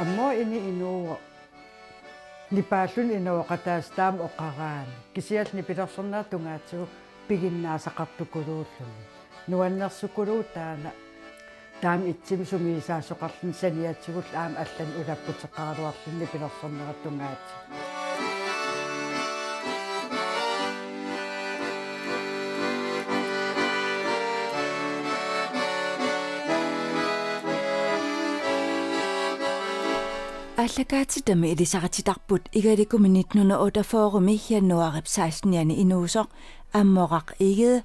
Ammo ini inuuga nipaallun inuoqataasitaam oqaraani kisiat nipilersornaartungaatigu piginnaasaqartukuluulluni nuannersukuluu taana taam itsim sumiisaasoqarlun saniatsigul aam allan ulapputeqqaraluarlun nipilersornerattungaati Allakaatitami ilisaqatitarput igalikumini 1948 januarip 16 jani inuusoq ammoqaq igede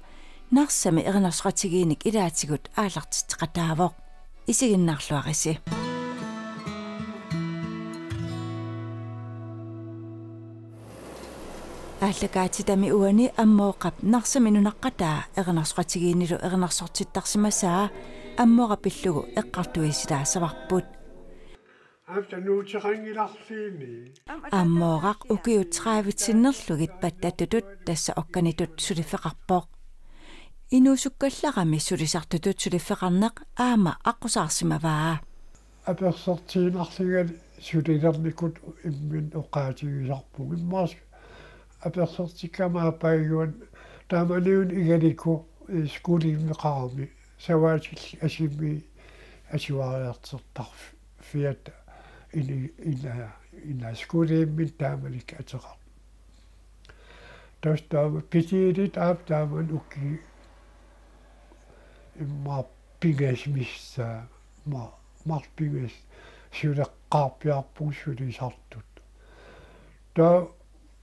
narsami erinnersratigiinik ilaatigut aallartitteqataavoq isiginnarluarisi Allakaatitami uani ammooqap narsami nunaqqataa erinnersratigiinilu erinnersortittarsimasaa ammoqa pillugu eqqartuisilaasavarput Ammoqaq ukiutraavitsinnerlugit pattatutut tassa okkanitut sulifeqarpoq inuusukkallarami sulisartutut sulifeqarneq aama aqusaarsimavaa apersortiinarligali sulilernikut immin oqaatigisarpug immaas apersortikamaapaaguan taamaniun igaliku skuuliimmeqarami savaatil asimmi asuariartertarf fiat ina skuuliimmin taamanik ateqar tastaama pitiilit aap taaman ukki imma pingasmissaa marpingas suleqqaarpiarpug sulisartut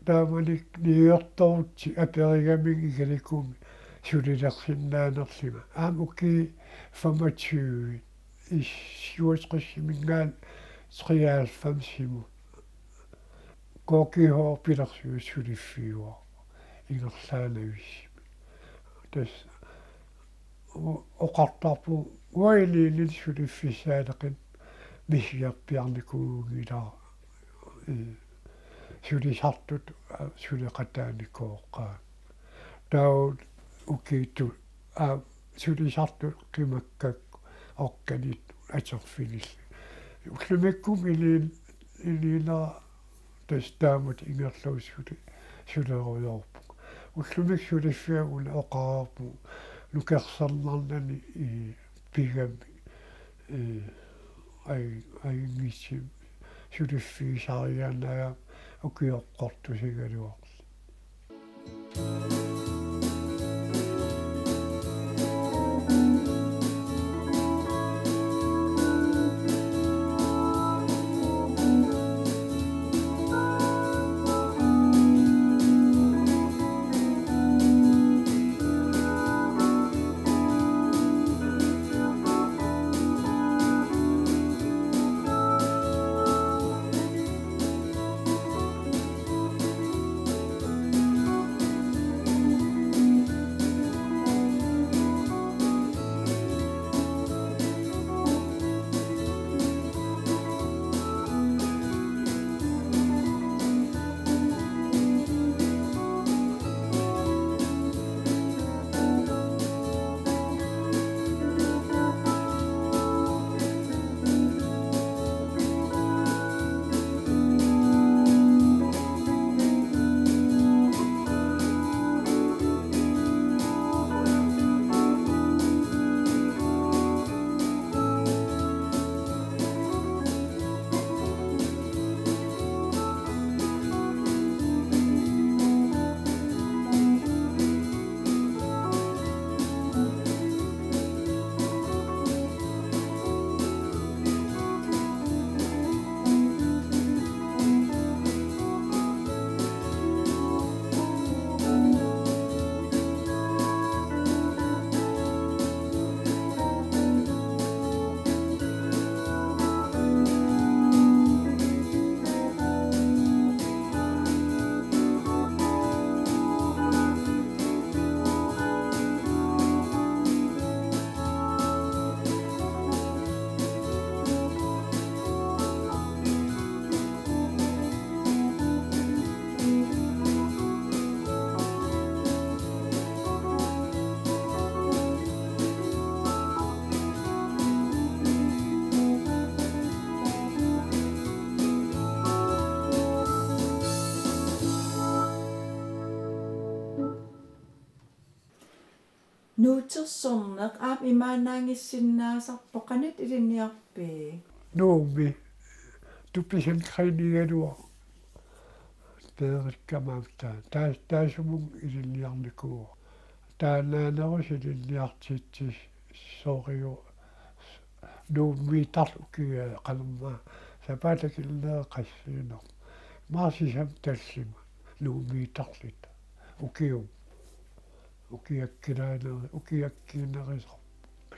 taamanik niuertorutsi aperigaming igalikumi sulilersinnaanerlima aam ukki 25 issuusqissimингаан 93 kokihor pilersuus suliffiuа ингерлаанависсими тас оқартарпу уайлиилил сулиффисаалеқин мисиарпиарникуугилаа сулисартут сулеқатааникооққаа таа укииту сулисарту қимаккак оқканит атерфилил уллумиккум илиила тастаамут ингерлуусsuли сулеруйорпу уллумик сулиффиагуна оқараарпу лукерсарнарнани и пигами ай сулиффисарианаа укиоққортусигалуарл nuutersorneq aap imaanaangissinnaasarpoqanat ilinniarpi nuumi tupisen krinigalua peerikkamaamta taasumun ilinniarnikuu taanaanerus ilinniartiitsis sooriu nuummiitarlukia qanermaa sapaatakilleeqassiino maasisam tallima nuummiitarlita ukium ukiakkinerisar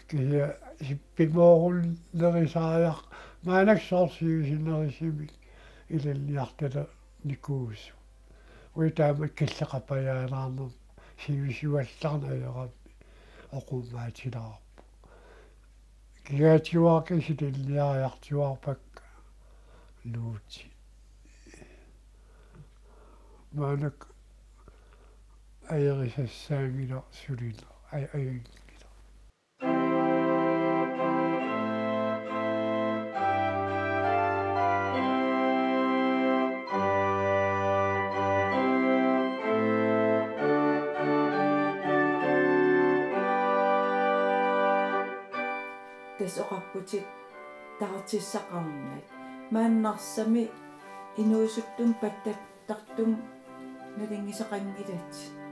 kisia ippimoorulnerisaajaq maanaksoorsiusinerisimi ilinniartala nikuussu uitaama killeqapajaanaarner siivisuallarnaajaqammi oqummaatilaarpu kigaatiuarkisilinniariartiuarpakka luuti maanak ayerisassaangila sulila ayingila tasoqarputit taartissaqarnat maannarsami inuusuttum pattattartum nalingisaqangilat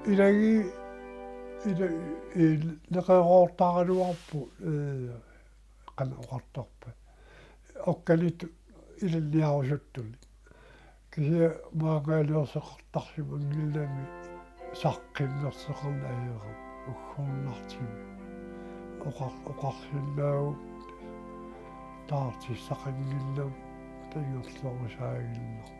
ilagi neqeroortaraluarpu qanaoqartarpa okkalit ilinniarusuttuli kisia maaqaaliorseqartarsimangillami saqqimmerseqarnaayeram uggornartimi oqarsillaau taartissaqangillam tangorlorusaagillaar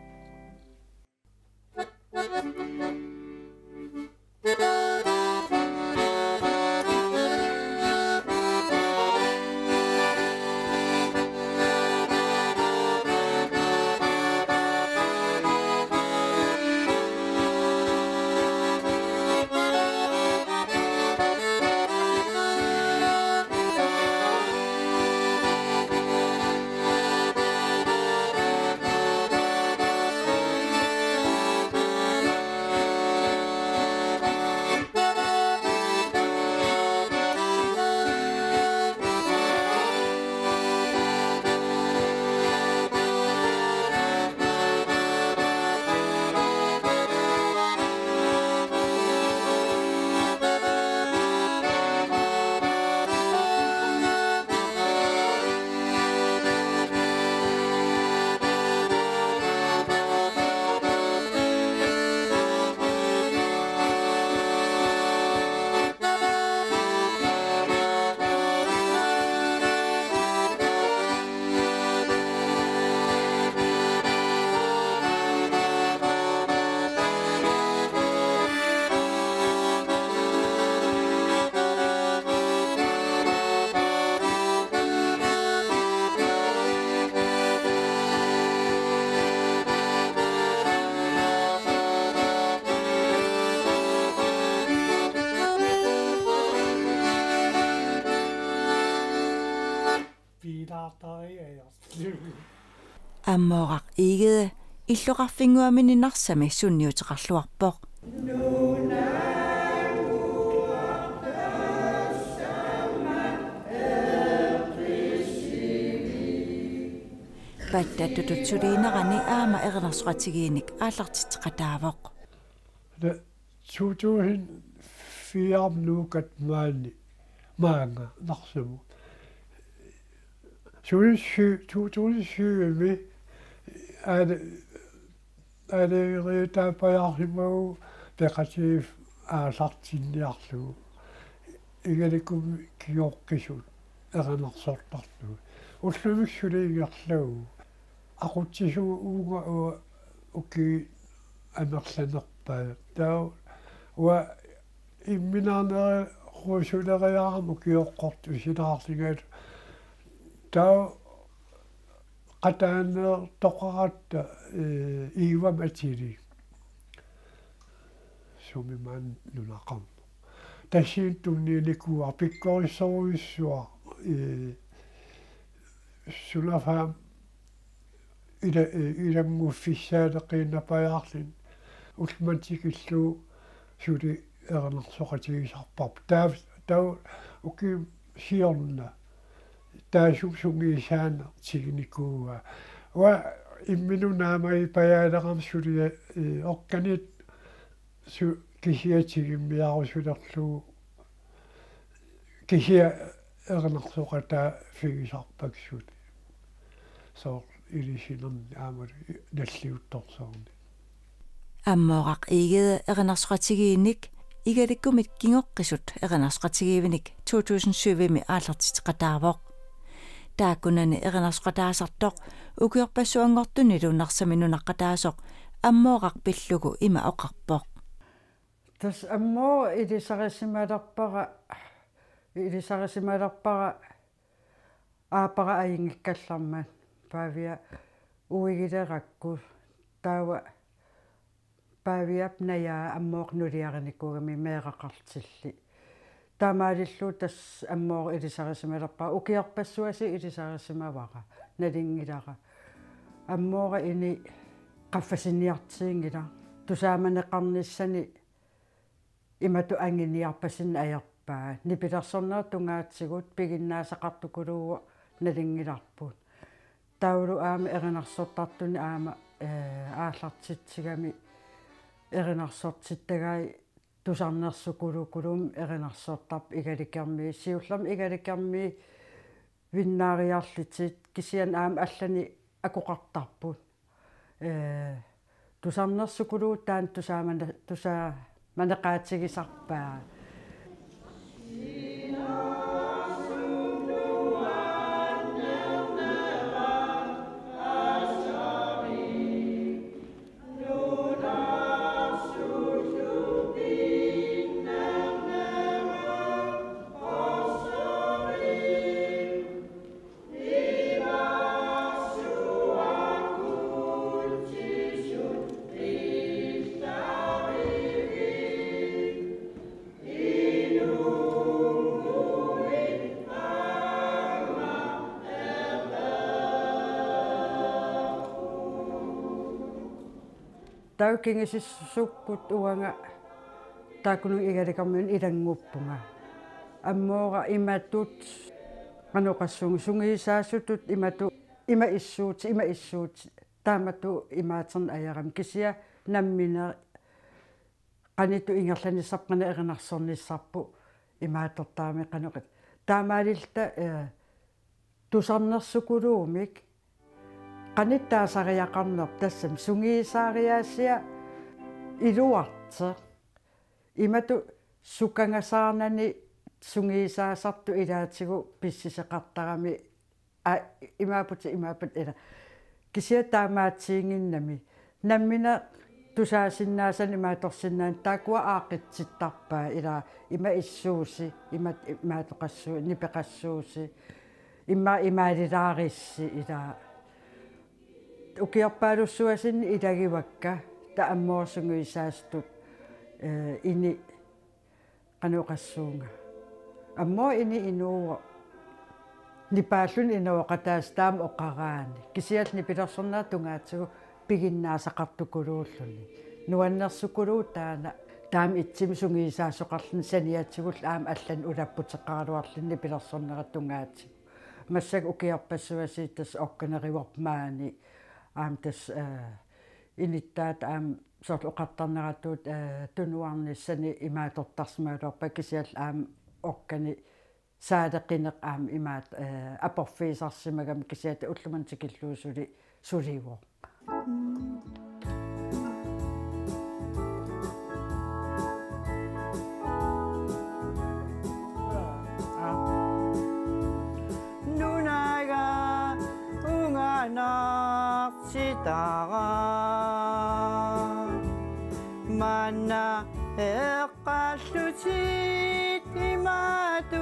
аммоорaq игеде иллоqarfinguaminiнаrsами sunniuteqarluarpoq паттатутутсулиинерани аама эрнерсуqatigiinik ааллартитеqataavoq 2004 nuukat maani maanga narsumu 2007 алеритаапаярсимагу пеқатииф аасартинниарлугу игаликум киоққисут эрнерсортартугу уллумиксулиингерлугу aqutsisugu uunga uki амерланерпаа таа уа имминаанера руусулериаарму киоққорту силаарлигаат таа qataanneer toqaratta iivamатили sumimaan nunaqam tassiinttunniilikua pikkorissoruissua sulafaam ilanguffissaaleqiinnapajaarlin ulmantikillu сюли эрнерсоқатигисарпарп таа уки сиорна таасумсунгиисаана тигникууа ва имминунаамай паяалерам сулия орканит су кисиатигиммиарусулерлуу кисия эрнерсоқата фигисарпаксут со илисинерни аамали наллиутторсоорни аммоорак игеде эрнерсоқатигиинник игаликкумит кингоққисут эрнерсоқатигиивник 2007-ми аалертитеқатаавоқ тааккунани эрнерсоқатаасартоқ укиорпассуангортуни лунарсаминунаққатаасоқ аммоорак пиллугу има оқарпоқ тас аммо илисарисималерпара аапара аингиккаллармаат паавиа уигилеракку таава паавиап наяа аммооқ нулиариникуугами меэқақартилли таамаалиллуу тас аммоор илисарисималерпара укиарпассуаси илисарисимавара налингилара аммоора ини qaffasiniartiingila tusaamaneqarnissani imatu anginiarpassin ajerpaa nipilersornertungaatigut piginnaasaqartukuluuwa nalingilarput taulu aama erinarsortartuni aama aallartitsigami erinarsortittagai tusarnersukulukuluum erinarsortarp igalikermi siullermi igalikermi vinnaariarlitit kisian aama allani akuqartarput tusarnersukuluu taan tusaamaneqaatigisarpaa taukingissukut uanga taakunu igalikarmun ilanguppunga ammoora imatut qanoqassungu sungiisaasutut ima issuut taamatu imaaterna ayaram kisia nammina qanitu ingerlanissarpana erinarsornissarpu imaatertaami qanoqat taamaalilta tusarnersukuluumik qanittaasariaqarnerp tassam sungiisaariaasia iluarte imatu sukangasaarnani sungiisaasartu ilaatigu pissiseqartarami imaaput ila kisia taamaatiinginnami nammina tusaasinnaasani maatorsinnaan taakua aaqitsittarpaa ila ima issuusi imaatoqassuu nipeqassuusi imaalilarissi ila ukiarpaalussuasinni ilagivakka taammoorsunguisaastut ini qanuqassuunga ammoo ini inuuwa nipaallun inuoqataas taam oqaraani kisiat nipilersornaa tungaatigu piginnaasaqartukuluulluni nuannersukuluu taana taam itsimi sungiisaassoqarlun saniatsigul aam allan ulapputeqqaraluarlun nipilersornerattungaatigu массак укиарпассуасииттас орканериварпаани аам тас иниттаат аам сорт оқартарнератуут тунуарниссани имаатортарсмаалуарпа кисиал аам оркани саадеқинеқ аам имаат апорфиисарсимагам кисиат уллуман тикиллуусули суливоо 낭시다가 만나 에까수치 이마두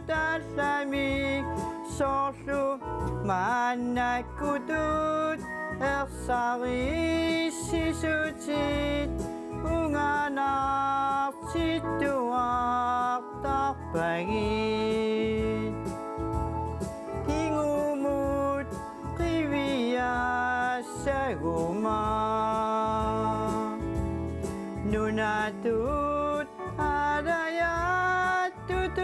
달람이 소수 만나꾸듯 액사리 시수치 웅아나 시뚜악 딱방이 잉우뭇 끼위야 세고마 누나tud 알아야 뚜뚜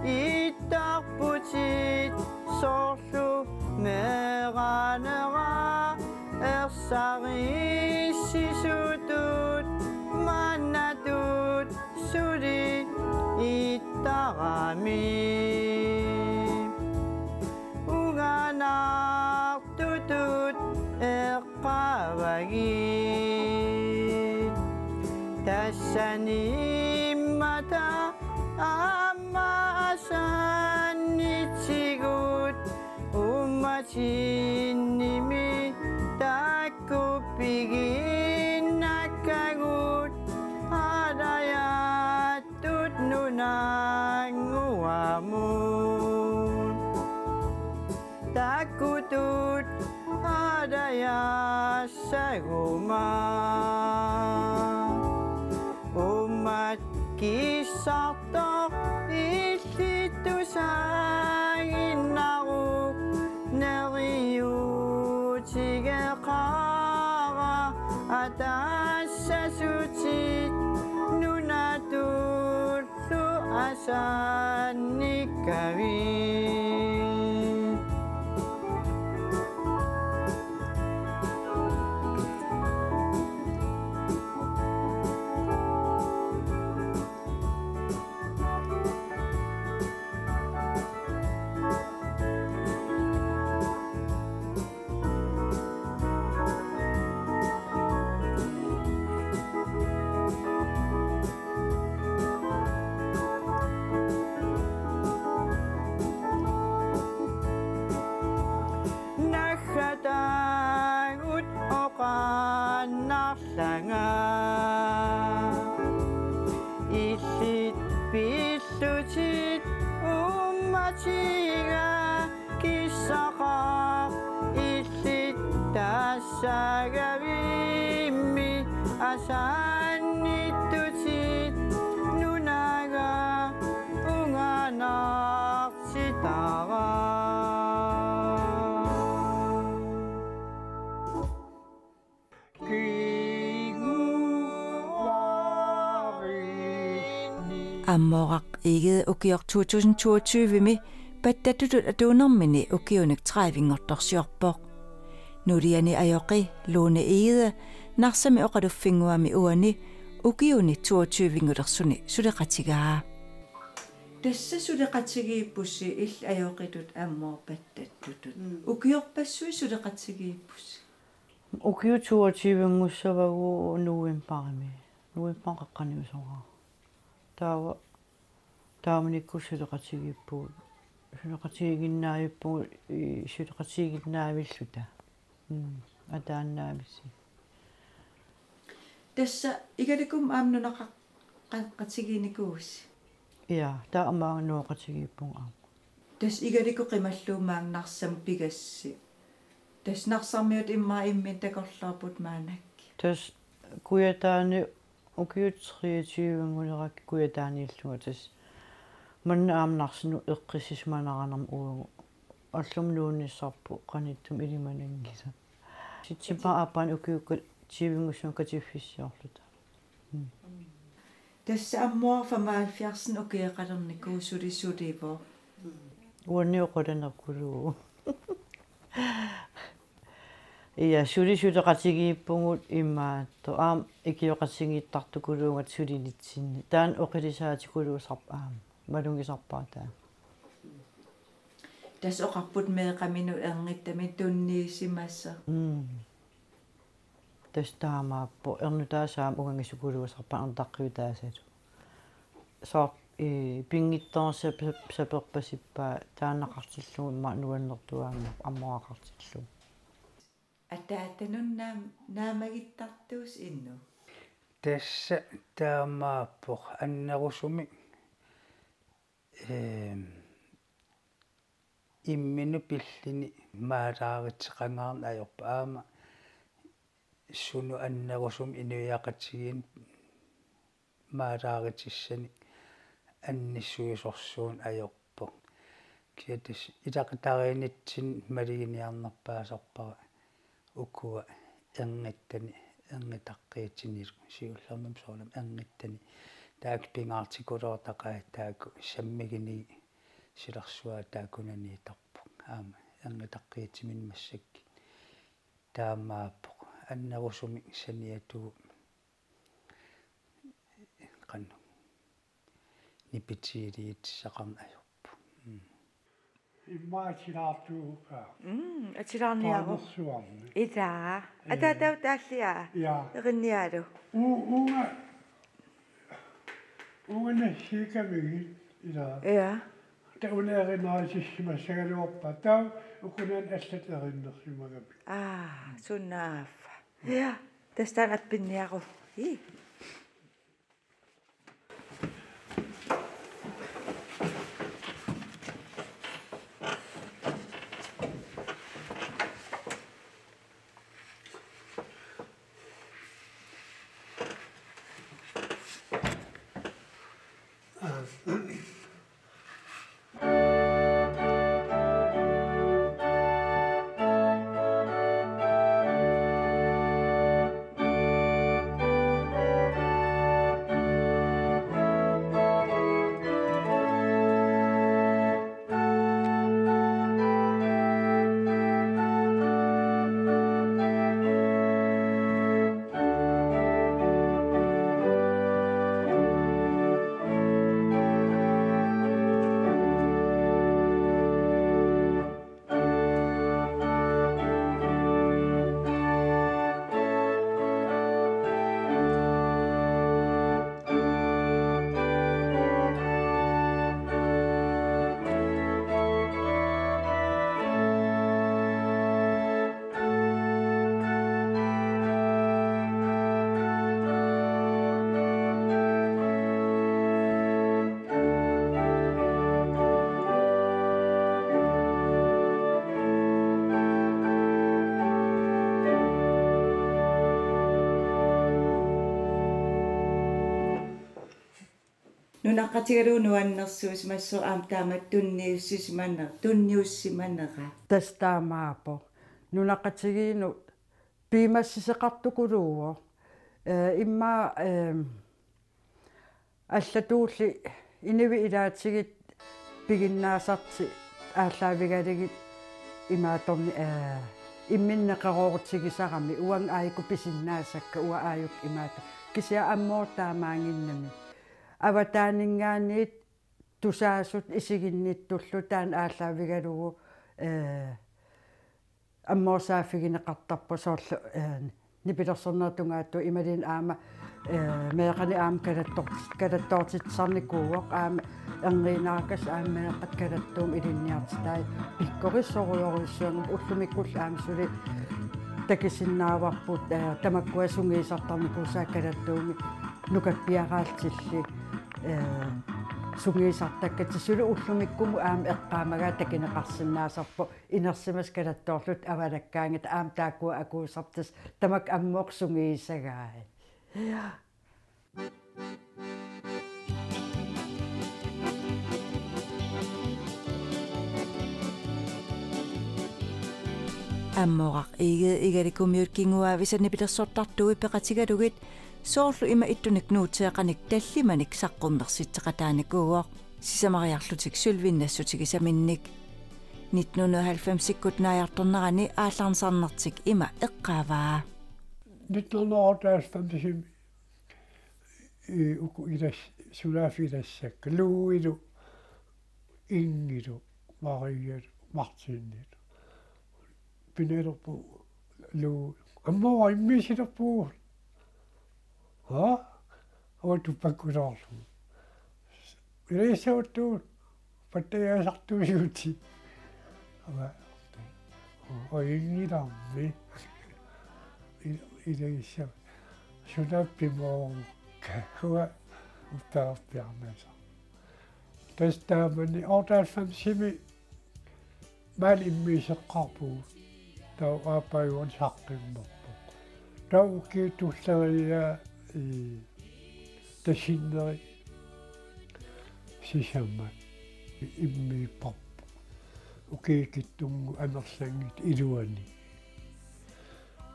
이떡붙이 소수 메가네가 액상이 시수tud 만나tud 술이 이따가미 우가낙 뚜뚜 액가와기 다사님마다 아마산 이치굿 우마치님이 닭구비긴 낙가굿 알아야 뚜 누나 우아문 닭구뚜 알아야 사고마 오맛 기석떡 이시투상이 나고 내리우 지게 가가 아다사수치 누나둘 수 아산니까위 nakatagot o kanasanga isit pisuchit umachiga kisaka isit tasagawimi asan ituchit nunaga unganak sitaga Ammorak ikke ukior 2022 med pattatutut atuunermini ukiunik traivingertorsiorpoq nuliani ajoqi luune igeda narsami oqaluffinguami uani ukiuni 22-vingulersuni suleqatigaa tassa suleqatigiippussi ill ajoqitut ammoo pattattutut ukiorpassui suleqatigiippussi ukiu 22-ngussavagu nuimparimi nuimpaqaqqaniusora taamanikku suleqatigippuut suleqatiginnaajuppuu suleqatiginnaavilluta ataannaavisi tassa igalikum aamnunaqaqqatigiinikuussi ia taamaannuoqatigippunga tas igaliku qimalluumaannarsam pigassi tas narsarmiut immaa immin takorlaaput maanakki tas kuyataani ukiu 23-ngulerakki kuyataaniilluga tas manna aamnarsinu eqqisismanaqanam uugu allum nuunissarpu qanittum ilimanangisa sitsipa apan ukiukka 20-ngussun katiffissiorluta tassa ammoa 75 ukiaqalernikuu sulisulivo uanniuqulanerkulugu ia sulisuleqatigiippungut immaatto aam ikioqatigittartukuluungat sulinitsinni taan oqilisaatikulluusarpa malungisarpaataa tas oqarput meeqaminu ernittami tunniisimassa tas taamaappo ernutaasaam ungangisukuluusarpa artaqqiutaasalu soo pingittorsaperpassippaa taannaqartillugu imma nuannertuaamma ammoaqartillu атаатанун наамагиттартуус инну tässä taamaappoq annerusumi imminu pillini maalaaritseqangaarna ajorpa aama sunu annerusum inuiaqatigiin maalaaritissani annissuisorsuun ajorpoq kiatis ilaqitariinitsin maliginiarnerpaasarpara ukua ernittani ангитаққиитсинил сиуллэрмам соорнам ангиттани таак пингаартикулоортақаа тааку саммигини силерсуа таакунанииторпу аама ангитаққиитсимин массакки таамааппоқ аннерусуми саниатуу qannu nipitiiliitsaqarna ajorpu иммаатилаартуугаа атилаарниару суарни илаа атаатау тааллиа эринниалу уна сикамиги ила я таунееринаариссимассагалуорпа таа укунан аллатериннерсимагапи суннааффа я тастан аппинниару и нунаққатигалуу нуаннэрсуус массо аам таамат тунниуссиманера тастаамаапо нунаққатигиину пимассисеқартукулууо имма аллатуулли иниви илаатигит пигиннаасарти ааллаавигалигит имааторни имминнеқароорутигисарами уан аику писиннаасакка уа ааюк имаата кися аммоортаамаангиннами аватаанингаанниит тусаасут исигинниттуллу таан ааллаавигалугу аммоосааффигинеқартарпу соорлу нипилерсернертунгаатту ималин аама меэқани аама калаттоортитсарникууоқ аама эрнриинааркас ааммеэқат калаттуум илинниартитай пиккорissоруйоруссуангу уллумиккул аама сули такисиннааварпут тамаккуасунгиисартарникуусаа калаттууми нукаппиараалтилли сунгиисартаккатисулу уллумиккуму аама эққаамагаа такинеқарсинаасарпу инерсимас калаттоорлут авалаккаангит аама тааккуа акуусартас тамак аммоқ сунгиисагаа амморaq игаликумиут кингуаависани пилерсортартуи пеқатигалугит соорлу има иттуник нуутеэқаник таллиманик саққуммерситсеқатааникууоқ сисамариарлутик сулвиннассутигисаминник 1990-иккут наярторнерани ааллаарнсарнертик има эққааваа 1990 уку илас сулаафилассакка лууилу ингилу марият мартиннит пинерпу луу аммоо иммисилерпуу оотуппаккулоорлу илэсауттуу паттаяасартуусуути ава оингиларми илэиса сулаппимоо хуа уттаарпиарнаса тастаамани ортаалфамсими мал иммисеққарпуу тау аапаюун саққиммерпу тау киитуллерия и тасиннери сисамма иммипарпу укиикиттунгу анерлангит илуани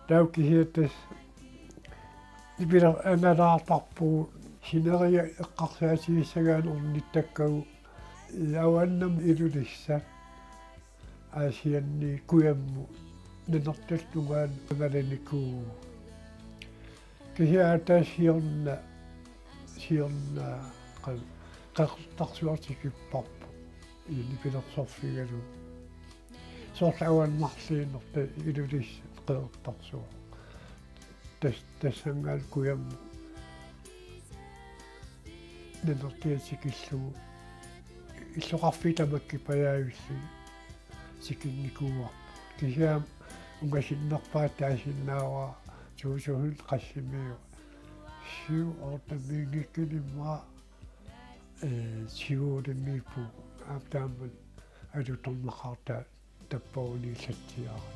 тау кихиатас Ibila analaartarpuu sineria eqqarsaasiissagaan ornittakkagu iauannam ilulissa aasianni kuyammu nanertallugaan avalanikuu kisiaataasiorna qaqtarsuartikipparpu inipilersorfigalu soorlauanmarliinerta ilulissa qeertarsua tassangaal kuyammu nanertiatikillugu иллоқарфитамаккипаяависси сикинникууарпу кисаам унгассиннерпаат таасиннааваа суусугул qassimiu сиу ортамингиккилимма сиуулиммипу аптааммат алуторнақарта таппауни саттиара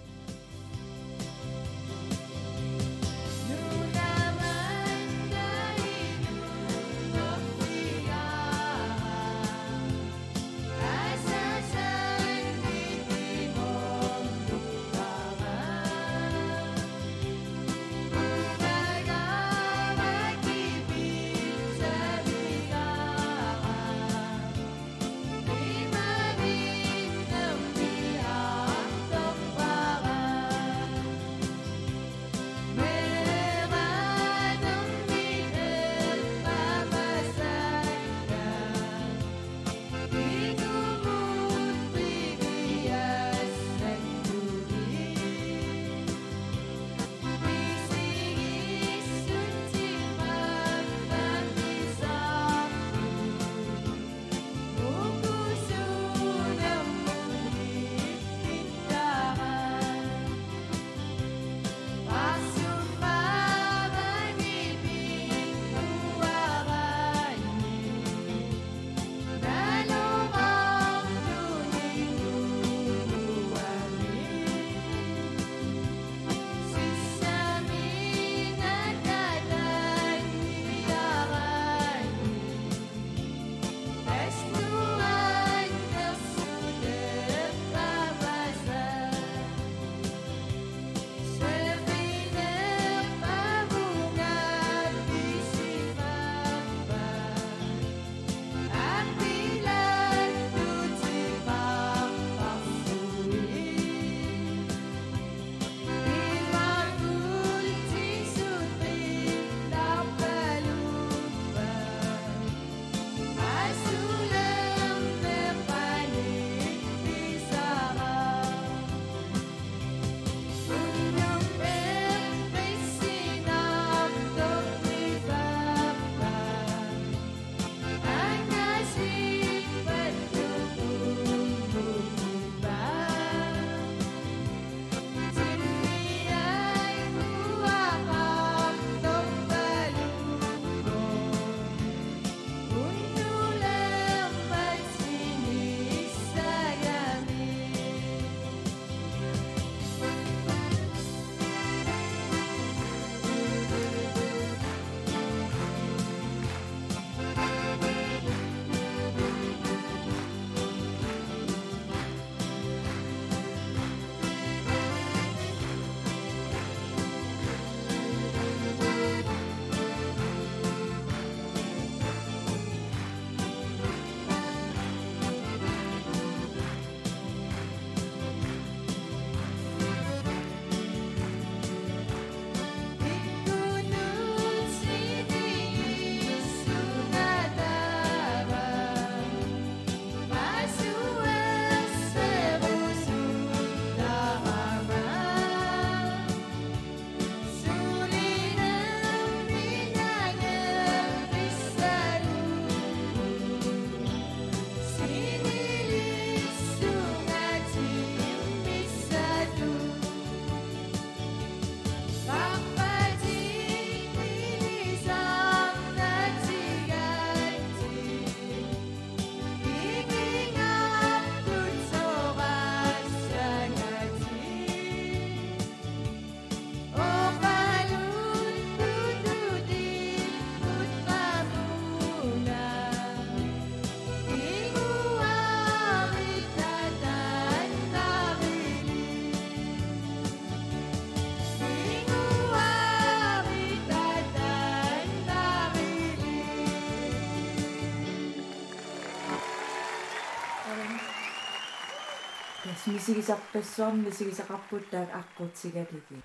мисигисарпассуарни мисигисақарпут таак аққутсигалиги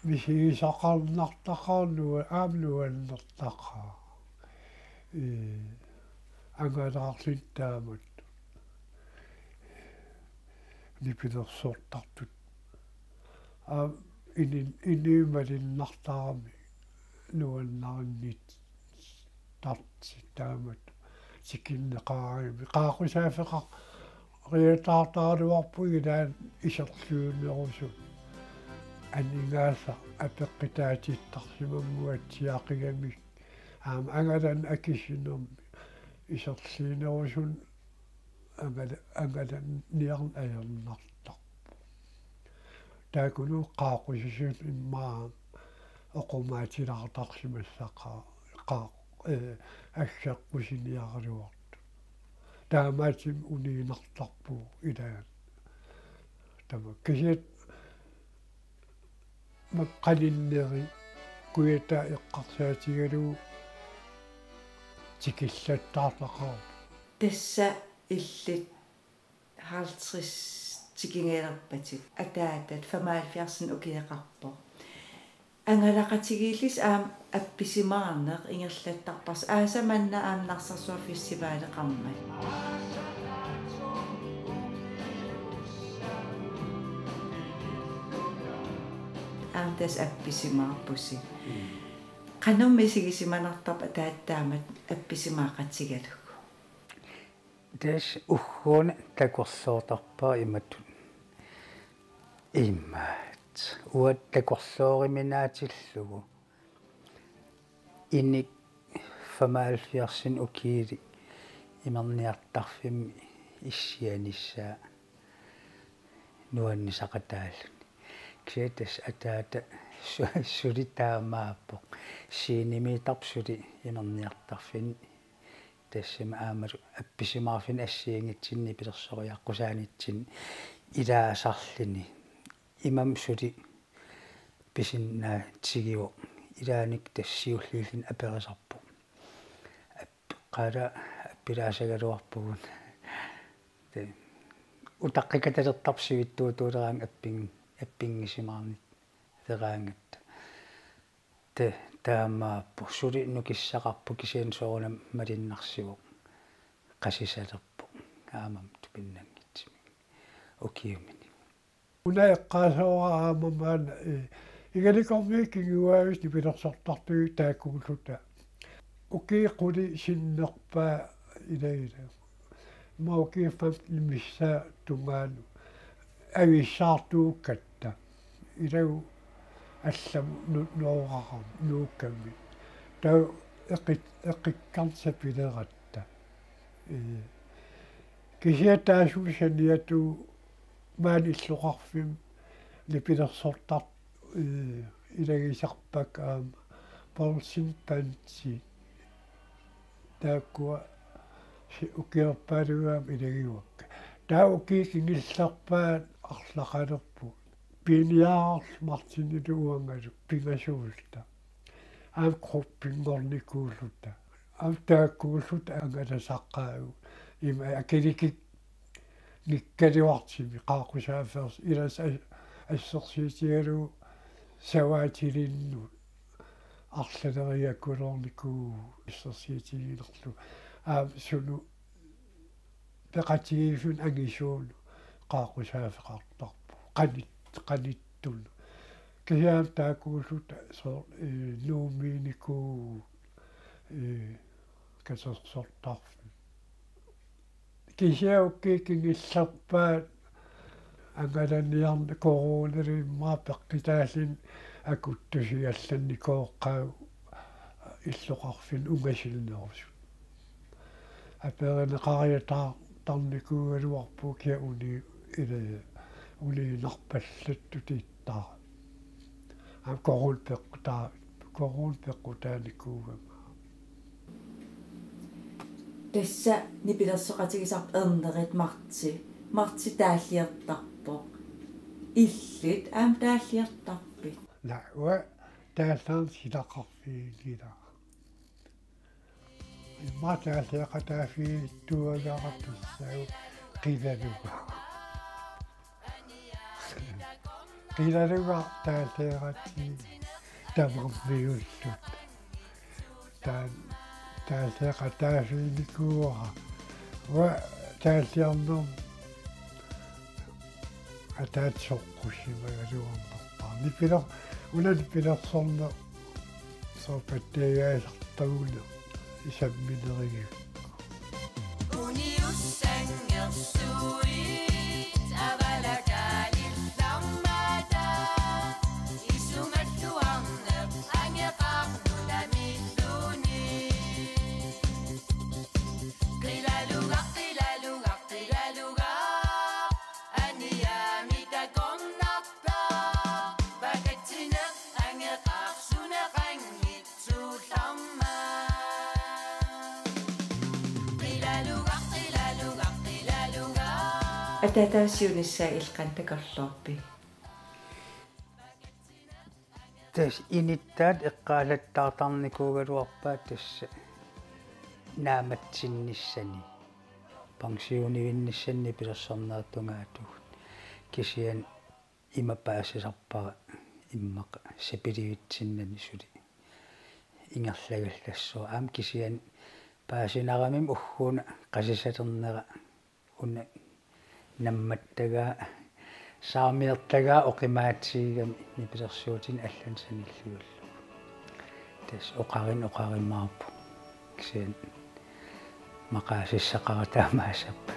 мисигисақарнартақарнуа аамнуаннертақаа ангадаарлин таамат нипидерсуортартут иниумалиннартарами нуаннариннит тарти таамат сикиннеқарами қаақусаафеқар риатаартааруарпуги таан исерлуунерусу анингааса апеққитаатиттарсимаммуатсиақигами аама ангалан акисинерми исерлиинерусун ангалан ниарн аернартарпу таакуну қаақусисуут иммаа оқумаатилартарсимассақаа қаа ассаққусиниаралуарту таамаатим униинартарпу илаан тама кисиат маккалиннери куята эққарсаатигалу тикиллаттаартақаа тасса иллит хаалтрис тикингеерпатик атаатат 75 укиеқарпо ангалақатигииллис аам апписимаарнеқ ингерлаттарпарс аасаманна аамнарсарсуа фестивалеқармат аамтас апписимаарпуси qanummisigisimanartarpa taattaamat appisimaaqatsigalukku des uhhuun takorsoortarpaa imattut immaat uat takorsooriminaatillugu innik 75 ukiili imerniartarfimmi issianissaa nuannisaqataalluni kiatas ataata сулитаамааппо сиинимитарпсули имерниартарфин тассама аамалу апписимаарфин ассиингитсинни пилерсориаққусаанитсин илаасарлини имам сули писиннаа тигиу илааник тассиуллииллин аперисарпу қала аппилаасагалуарпугун те утаққикаталертарсивиттуутуулераан аппингисимаарни тераангат те таамааппу сули нукиссақарпу кисиан соорунам малиннарсиву қасисалерпу аамам тупиннангитсими окиумини унаэққаасоораамамаан игаликормииккигуаавис нипилерсортартуи тааккугуллута укиқули синнерпаа илаила маукииффам имиссаа тунгаану ависсаартууккатта илагу аллам ноорарам нууккамми таа эққиккарсапилератта кисиатаасуусаниату мааниллоқарфим липилерсортар илагисарпак аама полсимпанси тааккуа укиерпаалугаам илагиуакка таа укиикингилларпаат арлақалерпу пиниаарс мартинилуангалу пигасуулта аам кроппингорникууллута аам тааккууллута ангаласаққаагу има акиликик никкалуартими qaaqusaaffers ilas ассерсиитигалу саваатилинну арлалериаккулорникуу иссерсиитигилерлу суну пеқатигифун агисууну qaaqusaaфеқартарпу qanittun киаам таакууллута соо нууминикуу касерсортарфи кисиауккиикингилларпаат ангаланиарна коронериммаа пеққитааллин акуттусиалланни кооққау иллоқарфин унгасилнерусу аперинеқариатаа тарникуугалуарпу киа уни илая улиинарпаллаттутииттаа ам корулпеққутааникуугама тасса нипилерсоқатигисарп ернерит марти тааллиертарпо иллит аам тааллиертарпит науа тааллаан силақарфиилила имматааллиақатаафи туагаартуссау қивалуга qilaaluga taaleeratti tamarniullut taaleeqa taafiinikuuqa wa taaliarnum ataatsoqqusimagaluarnerpaa nipilor unalipilersorna soopatteegaasartaguna isamminerigik ататаасиунissaа илqantakorluarpi тас иниттаат эққаалаттаартарникуугалуарпаат тасса нааматсинниссани пансионивинниссанни пилерсарнаатунгаатугут кисиан имапаасисарпара иммақ сапиливитсиннани сули ингерлагаллассуа аам кисиан паасинарамим уггуна қасисатернера уна намматтагаа саамиертагаа оқимаатсигами нипилерсуутин аллан саниллугаллу тас оқаримаарпу кисиан мақаасиссақаратаамаасаппа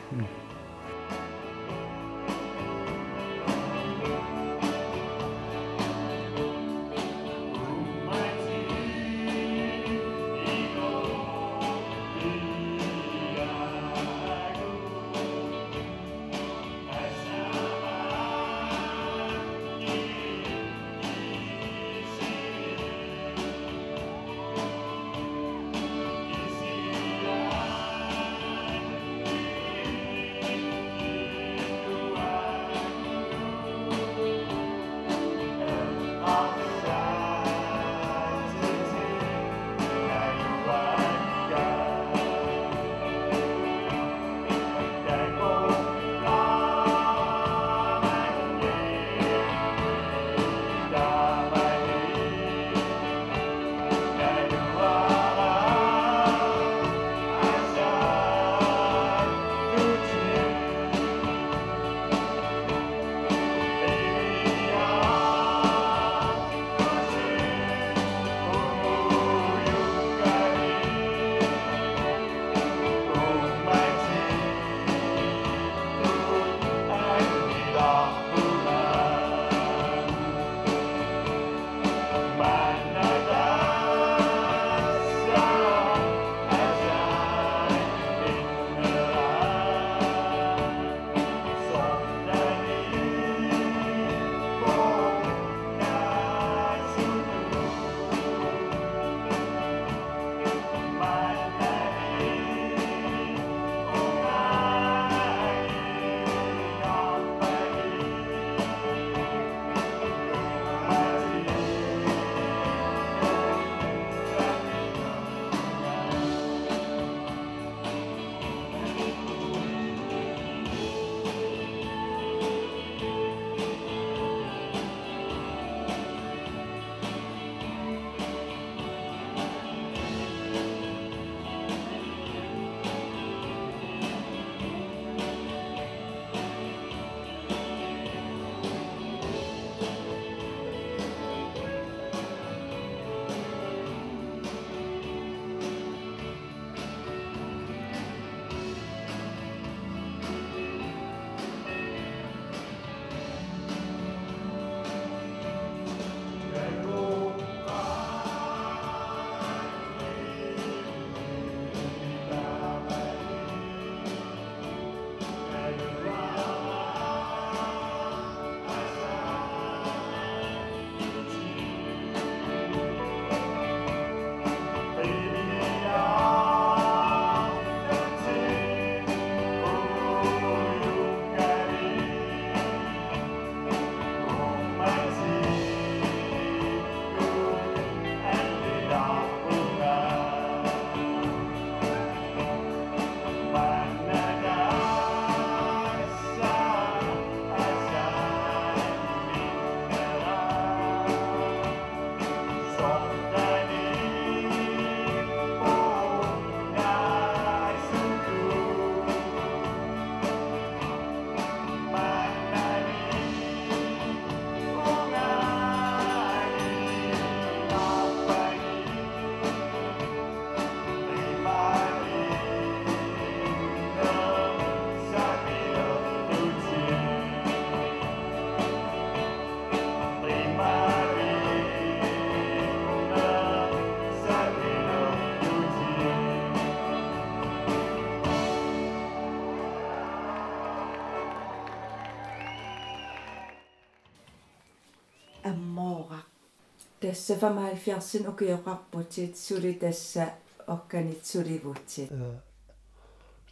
Tässä 75 ukiaqarputit suli tässä okkanit sulivutit.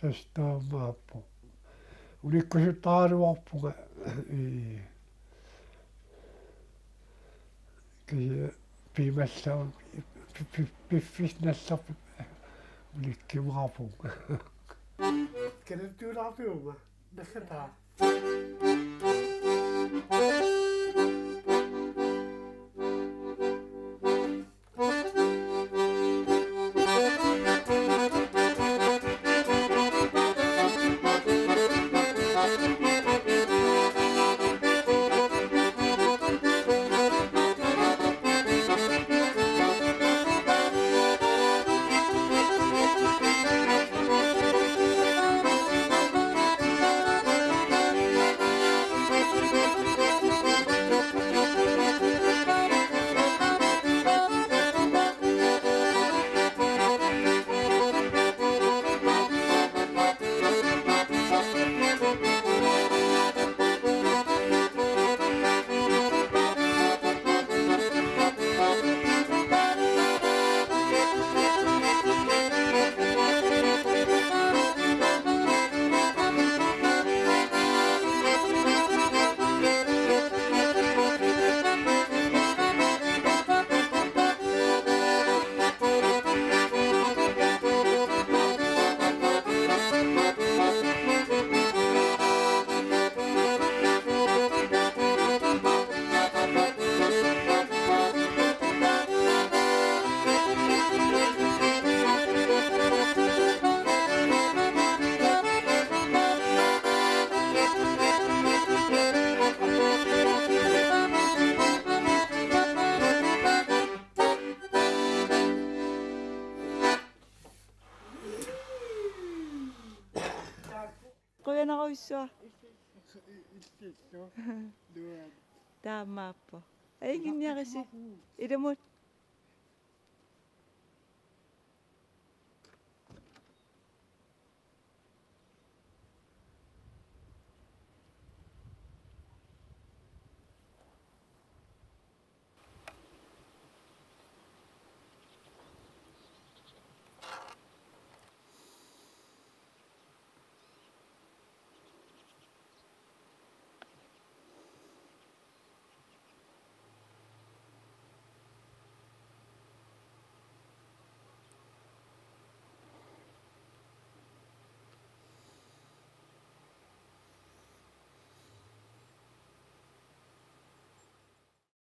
Tästä maappu. Oliko se taaruappuga? Kyllä piimässä on piffisnässä olikki maapu. Kenen tyylä tyymä? Nähdään. Qoyanaqoissua. Taammaappo. Aiginniarisi. Ilamut